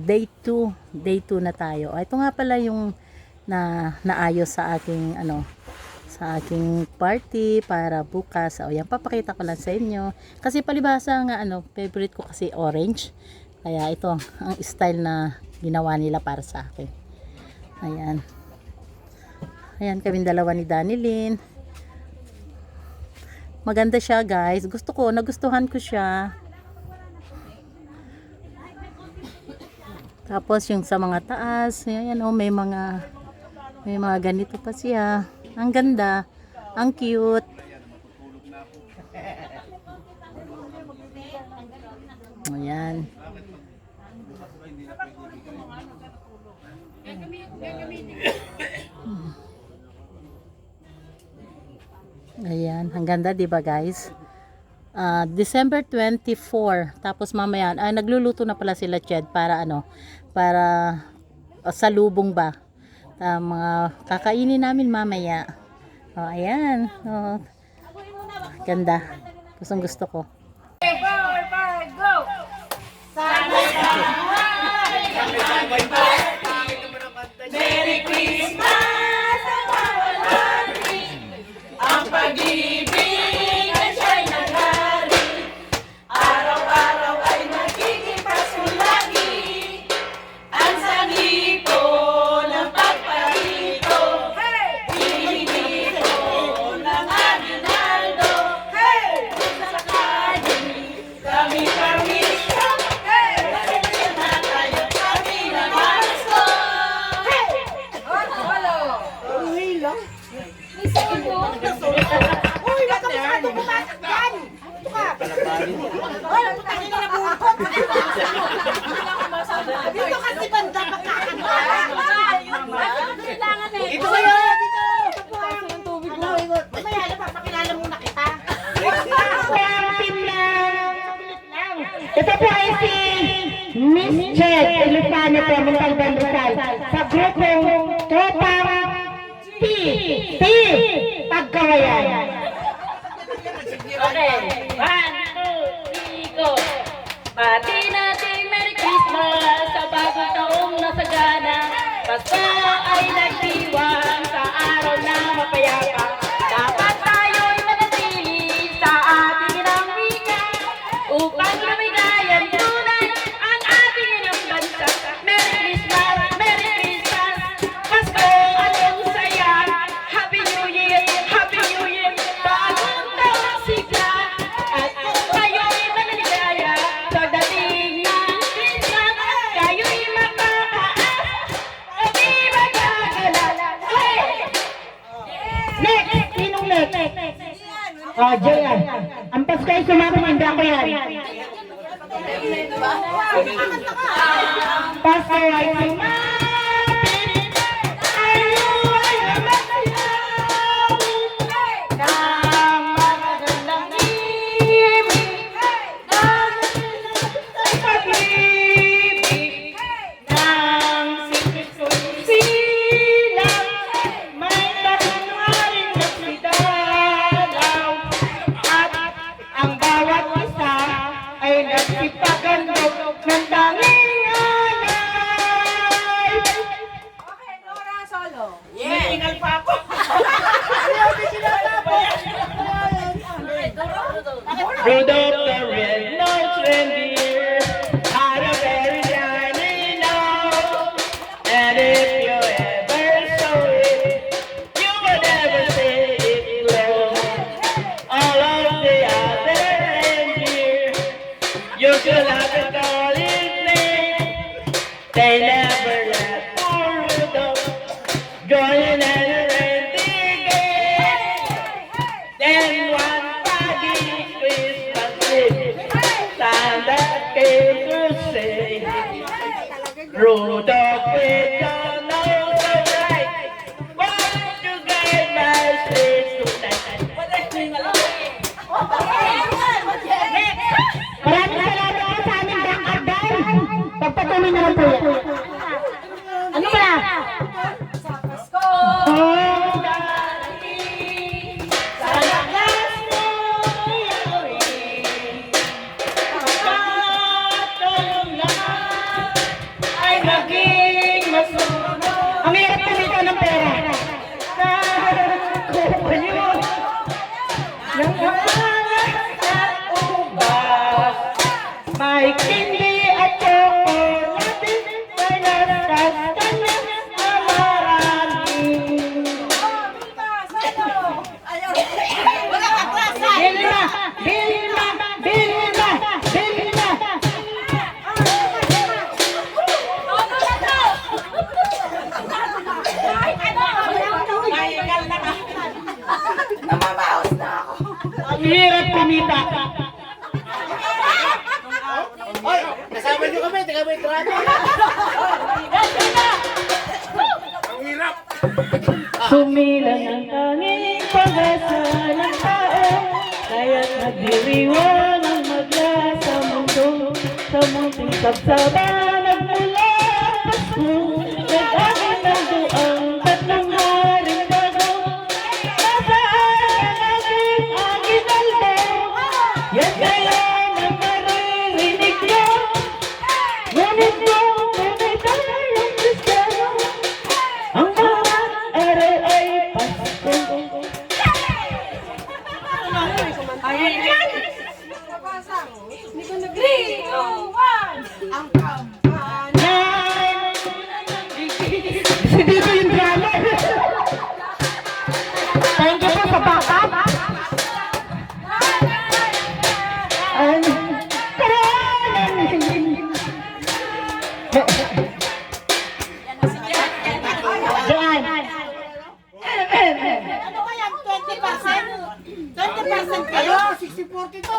day 2 na tayo. Ito nga pala yung naayos sa aking sa aking party para bukas. O yan, papakita ko lang sa inyo. Kasi palibhasa nga favorite ko kasi orange. Kaya ito ang style na ginawa nila para sa akin. Ayan. Ayan, kaming dalawa ni Danilyn. Maganda siya, guys. Nagustuhan ko siya. Tapos yung sa mga taas, ayan may mga ganito pa siya. Ang ganda, ang cute. Ayan. Ayan, ang ganda 'di ba, guys? December 24. Tapos mamaya nagluluto na pala sila Ched para para salubong ba. Mga kakainin namin mamaya. Ayan. Ganda. Gustong gusto ko. 4, 5, go! Merry Christmas! Ang pag-ibig ay siya'y naghari. Araw-araw ay nagiging pasulagi. Ang sanito ng pagparito. Hinihito ng aginaldo. Sa kanya kami permisyo. Na tayo kami na Marso. Uy lang. Uy, baka masyado pumasok dyan! Ito ka! Uy, putangin na bukot! Dito kasi banda pagkakanta! Kailangan eh! Ito kayo! Dito! Paso ng tubig mo! Mamaya na, papakilala muna kita! Ako ang team lang! Ito po ay si Miss Ched Elefano po ng Pagbandusan sa grupong Tropang T Pagkawayan. Okay, 1, 2, 3, go! Bati natin Merry Christmas sa bagong taong nasagana. Pasko ay nagdiwang sa araw na mapayapa. Dapat tayo'y manatili sa ating inang wika upang lumigayan tunay ang ating inang bansa. Merry Christmas! Merry Christmas! Pasko at ang saya! Happy New Year! Happy New Year! Bagong taong sigla! At kung kayo'y manaligaya sa dating ng Christmas, kayo'y makakaas o di magagalala. Hey! Next! Sinong next? Jayan. Ang Pasko ay sumapang, hindi ako yan. Pasko ay sumapit, ayaw ay magsayaw, ng magagandang ibig, ng pag-ibig, ng silang, may tatangaring nagsidalaw, at ang bawat isa ay nagsipagandog ng tanging alay. Okay, Nora, solo. Yeah! Tingal pa ako. Rudolph the red-nosed reindeer had a very shiny nose, and if you ever saw it, you would never see it glow. All of the other reindeer, you should have to call his name. They never let poor Rudolph join in any reindeer game. Then one foggy Christmas Eve, Santa came to say, Rudolph with your nose so bright, won't you guide my sleigh tonight? Maraming salamat sa aming bangkadan. Pagpatuloy na lang po yan. Ano ba? Sa Pasko! Sa lakas mo yawi, pagkatulong lahat hirap kumita. Oy, kasama nyo kami, taga may traffic. Ang hirap. Sumilang ang tanging pag-asa ng tao, kaya't nagdiriwang ang magla sa mundo. Sa munting sabsaban nagmula ang Pasko, nag-agit ang duang tatlong haring bago. Nasaan ang aking aginaldo? Yan kaya na maririnig nyo. Ngunit kung tunay tayong Kristiyano, ang bawat araw ay Pasko. Si Dito yung drama. Thank you po sa backup. Ano kaya 20%? 20% kayo? Ayo, 60-40 to.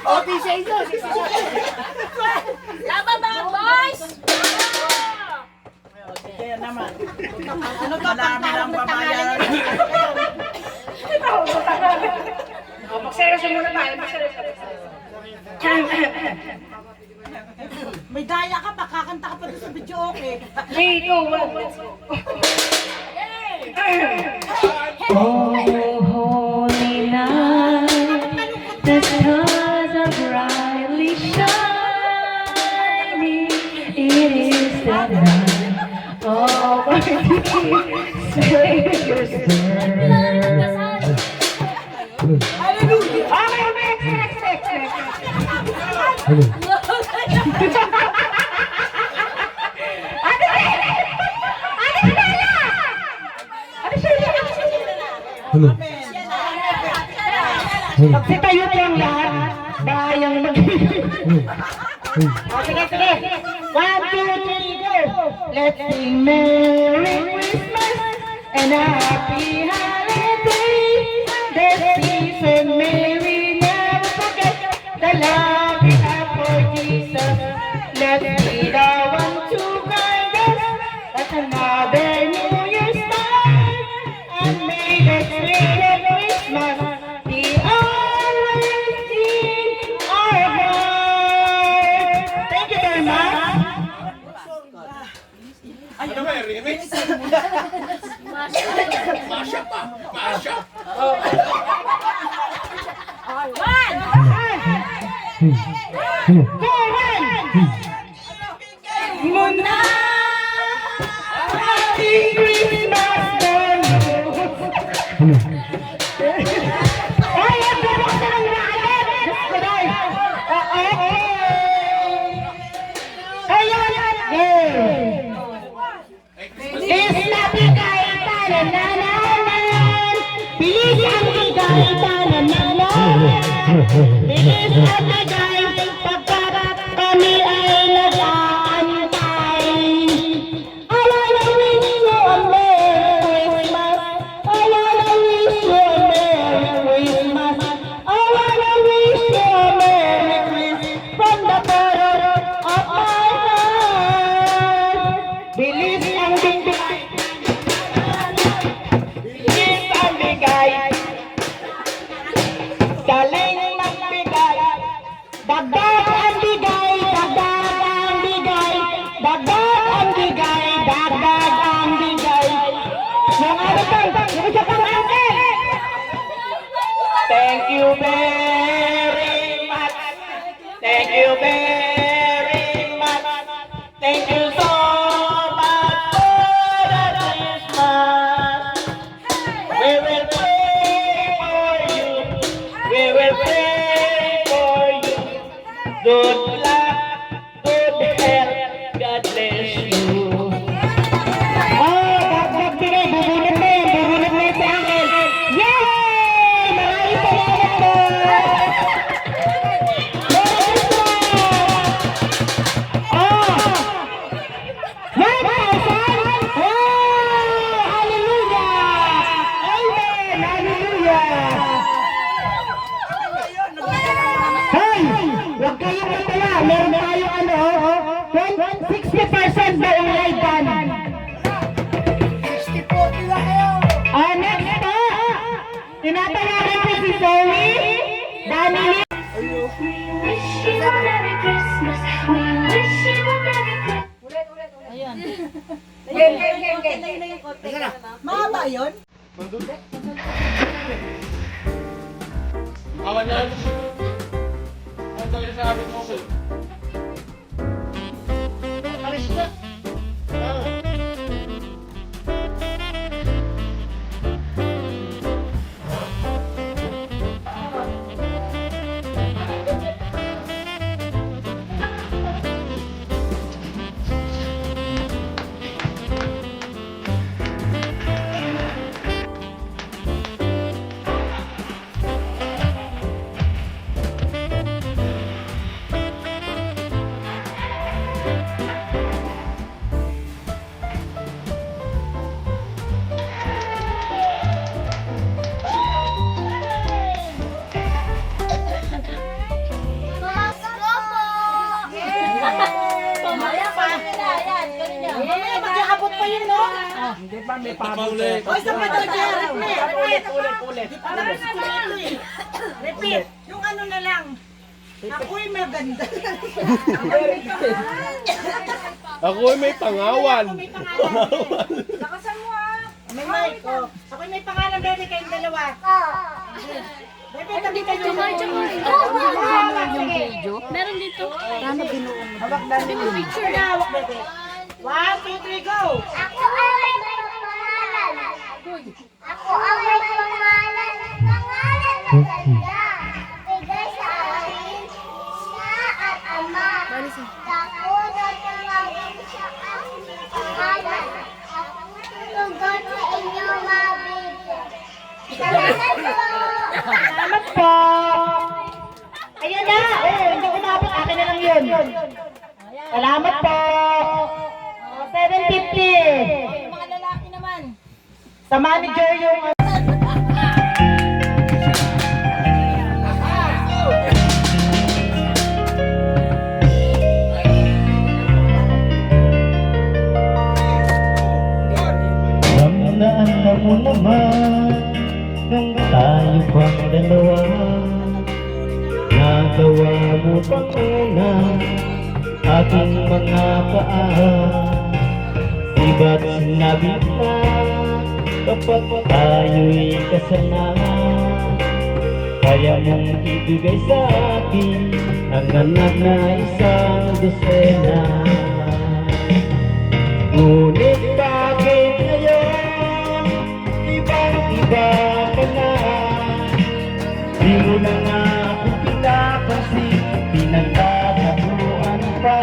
OT sa inyo, 60-40. Laban ba, boys? Kaya naman. Ano ba, pagtarong ng tangalan? Magseryoso muna tayo. May daya ka pa, kakanta ka pa doon sa video, okay? 3, 2, 1, let's go. Oh, holy night, the stars are brightly shining. It is the night of our Savior's birth. Hallelujah! Okay, next. Kasi tayo lang lahat, bayang mag... Sige. 1, 2, 3, go! Let's sing Merry Christmas and a Happy Holiday. This season may we never forget the love we have for Jesus. Let's be the one to guide us at another New Year's time. And may the spirit of Christmas be always in our hearts. Thank you very much. Ano ba, remix? Masha pa, Masha. Muna Happy Christmas Ay, ang bumak na ng lahat! Gusto na Ayun! Isla bigay tanananan Bilis ang bigay tanananan Bilis ang bigay pagkat kami ay nag-aantay I wanna wish you a Merry Christmas I wanna wish you a Merry Christmas I wanna wish you a Merry Christmas From the bottom of my heart Bilis ang bigay Bilis ang bigay Galing magbigay Dagdag ang bigay Dagdag ang bigay Dagdag ang bigay Dagdag ang bigay Yung ano tayo Yung isa pa natin Thank you very much Thank you very much Thank you so much for the Christmas We will pray for you We will pray for you Good luck, good health, God bless you dagdag bigay, bubunot na yun si Uncle Yay! Maraming salamat po! natin po si Zoe, Dani, Ayan. Mahaba yun? Awan na. Ang sabi sa amin mo ko. Alis na. Mamaya pa. Mamaya mag-aabot pa yun, no? Hindi pa may pabuli. O, isa pa daw dyan. Ulit. Repeat. Yung ano na lang. Ako'y maganda. Ako may pangawan. May pangalan. Lakasan mo May mic, oh. Ako'y may pangalan, bebe, kayong dalawa. Bebe, tabi kayo. Yung video. Meron dito. Hawak na rin. Picture na, hawak, bebe. 1, 2, 3, go! Ako ang may pangalan. Ako ang may pangalan. Pangalan na ganda. Bigay sa akin na at ama. Ako na tumawag sa aking pangalan. Ako tutugon sa inyo mabigyan. Salamat po. salamat po. Ayun na, hindi umabot, akin na lang yun. Salamat po. 750. Yung mga lalaki naman. Sa manager yung Alam mo naman nung tayo pang dalawa, nagawa mo pang una aking mga paa. Di ba't sinabi na kapag tayo'y kasama, kaya mong ibigay sa akin ang anak na isang dosena. Ngunit bakit ngayon ibang-iba ka na? Di mo na nga ako pinapansin, pinagtatabuan pa.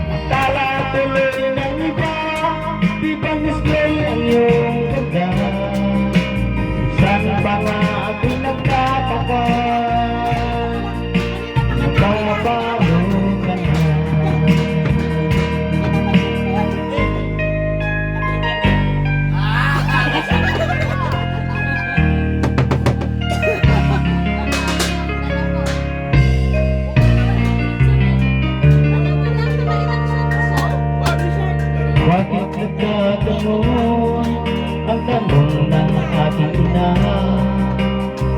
Akala tuloy ng iba, di ba display ang iyong ganda? Saan ba nga ako'y nagtataka? Nababago ka na. Bakit nagtatanong ang tanong ng aking ina?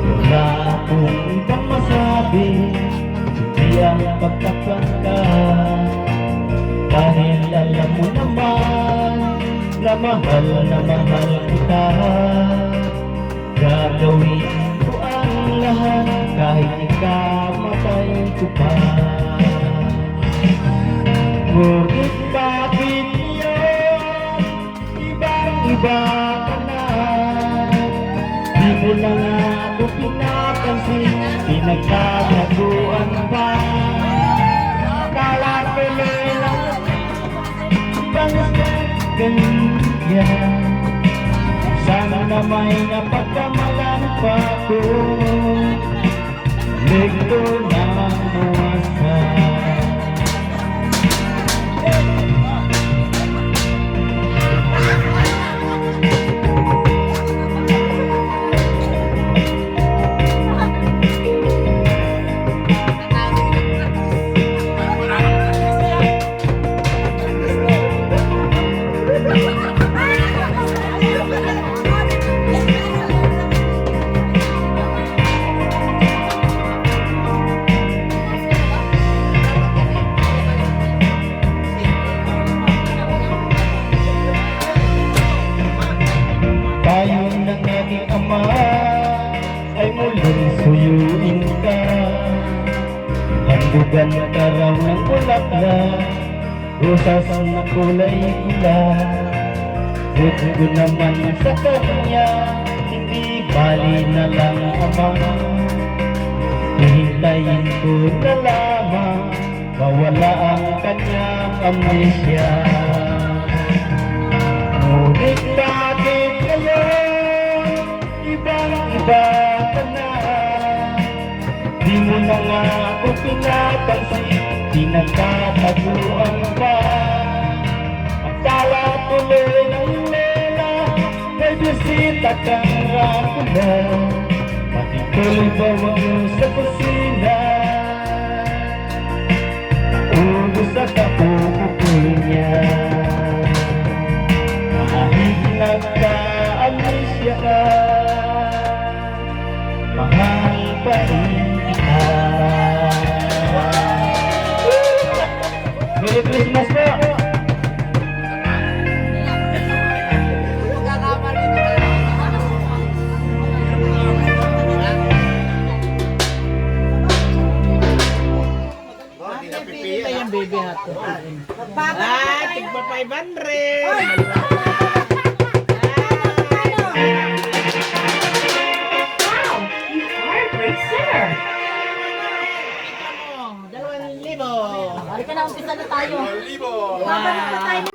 Wala akong ibang masabi, hindi ang pagtakpan ka. Dahil alam mo naman na mahal kita. Gagawin ko ang lahat kahit ikamatay ko pa. Ngunit bakit yun? Ibang-iba ka na. Di mo na nga ako pinapansin, pinagtataguan pa. Akala ko lang ganyan. Sana na may napagkamalan pa ko. Legdo ng buwasan. Maganda raw ng bulaklak, rosas na kulay pula. Buti ko naman sa kanya, hindi bali na lang ama. Hihintayin ko na lamang, mawala ang kanyang amnesya. Ngunit bakit ngayon, ibang-iba ka na? Di mo na nga ako pinapansin, di nagtataguan pa. Akala tuloy ng lela, may bisita kang rakula. Pakituloy ba mo sa kusina? Ubus at ako kukunin niya. Kahit nagka-amnesya ka, mahal pa rin kita. Merry Christmas po! Tigpa 500. Dalawang libo. Halika na, umpisa na tayo. Laban na tayo